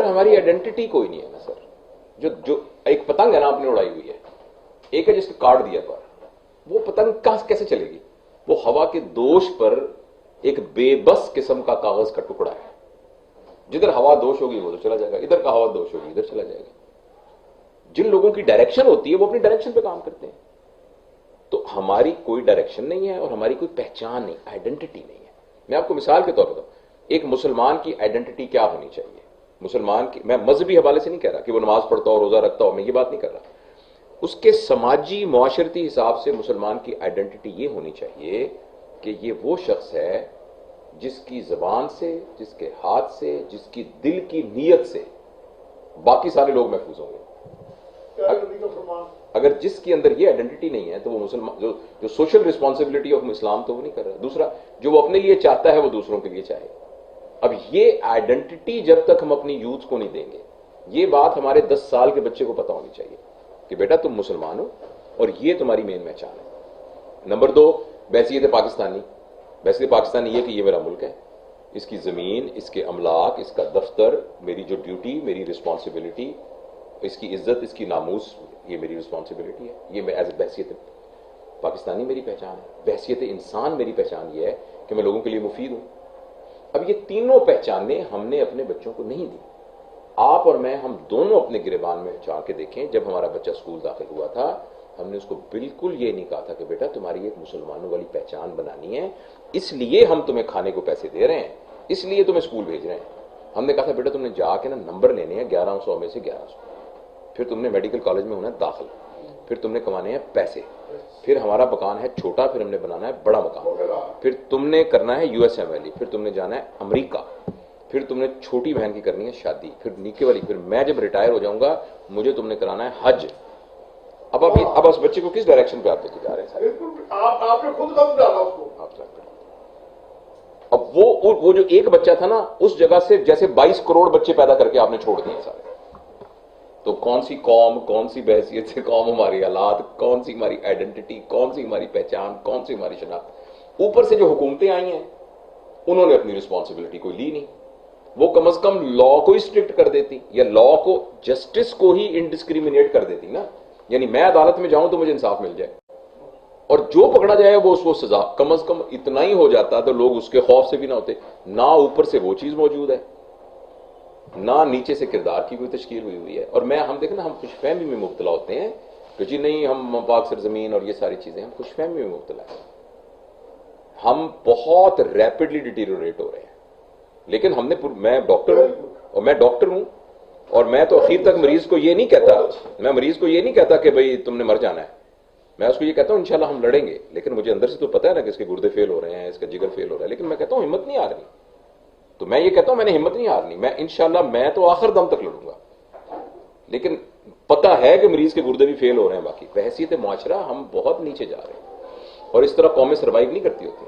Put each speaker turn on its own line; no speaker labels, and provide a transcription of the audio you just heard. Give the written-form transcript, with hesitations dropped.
ہماری آئیڈینٹی کوئی نہیں ہے نا سر. جو ایک پتنگ ہے نا آپ نے اڑائی ہوئی ہے, ایک ہے جس کو کاٹ دیا پر, وہ پتنگ کیسے چلے گی؟ وہ ہوا کے دوش پر ایک بے بس قسم کا کاغذ کا ٹکڑا ہے. جدھر ہوا دوش ہوگی وہ تو چلا جائے گا, ادھر کا ہوا دوش ہوگی ادھر چلا جائے گا. جن لوگوں کی ڈائریکشن ہوتی ہے وہ اپنی ڈائریکشن پہ کام کرتے ہیں. تو ہماری کوئی ڈائریکشن نہیں ہے اور ہماری کوئی پہچان نہیں, آئیڈینٹی نہیں ہے. میں آپ کو مثال کے طور پر بتاؤں, ایک مسلمان کی آئیڈینٹی کیا ہونی چاہیے. مسلمان کی, میں مذہبی حوالے سے نہیں کہہ رہا کہ وہ نماز پڑھتا ہو, روزہ رکھتا ہو, میں یہ بات نہیں کر رہا. اس کے سماجی معاشرتی حساب سے مسلمان کی آئیڈینٹی یہ ہونی چاہیے کہ یہ وہ شخص ہے جس کی زبان سے, جس کے ہاتھ سے, جس کی دل کی نیت سے باقی سارے لوگ محفوظ ہوں گے. اگر جس کے اندر یہ آئیڈینٹی نہیں ہے تو وہ مسلمان جو سوشل رسپانسبلٹی آف اسلام تو وہ نہیں کر رہا. دوسرا, جو وہ اپنے لیے چاہتا ہے وہ دوسروں کے لیے چاہے. اب یہ آئیڈینٹی جب تک ہم اپنی یوتھ کو نہیں دیں گے, یہ بات ہمارے 10 سال کے بچے کو پتہ ہونی چاہیے کہ بیٹا تم مسلمان ہو اور یہ تمہاری مین پہچان ہے. نمبر 2, بحیثیت پاکستانی. بحیثیت پاکستانی یہ کہ یہ میرا ملک ہے, اس کی زمین, اس کے املاک, اس کا دفتر, میری جو ڈیوٹی, میری رسپانسبلٹی, اس کی عزت, اس کی ناموس, یہ میری رسپانسبلٹی ہے. یہ میں ایز اے بحیثیت پاکستانی میری پہچان ہے. بحیثیت انسان میری پہچان یہ ہے کہ میں لوگوں کے لیے مفید ہوں. اب یہ تینوں پہچانیں ہم نے اپنے بچوں کو نہیں دی. آپ اور میں, ہم دونوں اپنے گریبان میں چاہ کے دیکھیں, جب ہمارا بچہ اسکول داخل ہوا تھا ہم نے اس کو بالکل یہ نہیں کہا تھا کہ بیٹا تمہاری ایک مسلمانوں والی پہچان بنانی ہے, اس لیے ہم تمہیں کھانے کو پیسے دے رہے ہیں, اس لیے تمہیں اسکول بھیج رہے ہیں. ہم نے کہا تھا بیٹا تم نے جا کے نا نمبر لینے ہیں 1100 میں سے 1100, پھر تم نے میڈیکل کالج میں ہونا ہے داخل, پھر تم نے کمانے ہیں پیسے, پھر ہمارا مکان ہے چھوٹا, پھر ہم نے بنانا ہے بڑا مکان, پھر تم نے کرنا ہے USMLE, پھر تم نے جانا ہے امریکہ, پھر تم نے چھوٹی بہن کی کرنی ہے شادی, پھر نیکے والی, پھر میں جب ریٹائر ہو جاؤں گا مجھے تم نے کرانا ہے حج. اب اس بچے کو کس ڈائریکشن پہ آپ لے کے جا رہے ہیں؟
آپ نے خود کم ڈالا اس کو.
اب وہ جو ایک بچہ تھا نا, اس جگہ سے جیسے 22 کروڑ بچے پیدا کر کے آپ نے چھوڑ دیے سارے. تو کون سی قوم, کون سی بحیثیت سے قوم ہماری حالات, کون سی ہماری آئیڈینٹی, کون سی ہماری پہچان, کون سی ہماری شناخت. اوپر سے جو حکومتیں آئی ہیں انہوں نے اپنی رسپانسبلٹی کوئی لی نہیں. وہ کم از کم لا کو ہی اسٹرکٹ کر دیتی, یا لا کو, جسٹس کو ہی انڈسکریمنیٹ کر دیتی نا. یعنی میں عدالت میں جاؤں تو مجھے انصاف مل جائے, اور جو پکڑا جائے وہ اس کو سزا. کم از کم اتنا ہی ہو جاتا تو لوگ اس کے خوف سے بھی نہ ہوتے. نہ اوپر سے وہ چیز موجود ہے, نہ نیچے سے کردار کی کوئی تشکیل ہوئی ہے. اور ہم دیکھیں نا, ہم خوش فہمی میں مبتلا ہوتے ہیں کہ جی نہیں ہم پاک سرزمین اور یہ ساری چیزیں, ہم خوش فہمی میں مبتلا ہیں. ہم بہت ریپڈلی ڈیٹیریوریٹ ہو رہے ہیں. لیکن ہم نے, میں ڈاکٹر ہوں اور میں تو اخیر تک مریض کو یہ نہیں کہتا کہ بھئی تم نے مر جانا ہے. میں اس کو یہ کہتا ہوں انشاءاللہ ہم لڑیں گے, لیکن مجھے اندر سے تو پتا ہے نا کہ اس کے گردے فیل ہو رہے ہیں, اس کا جگر فیل ہو رہا ہے, لیکن میں کہتا ہوں ہمت نہیں آ رہی. تو میں یہ کہتا ہوں میں نے ہمت نہیں ہارنی, میں انشاءاللہ میں تو آخر دم تک لڑوں گا. لیکن پتہ ہے کہ مریض کے گردے بھی فیل ہو رہے ہیں. باقی بحیثیت معاشرہ ہم بہت نیچے جا رہے ہیں, اور اس طرح قومیں سروائیو نہیں کرتی ہوتی.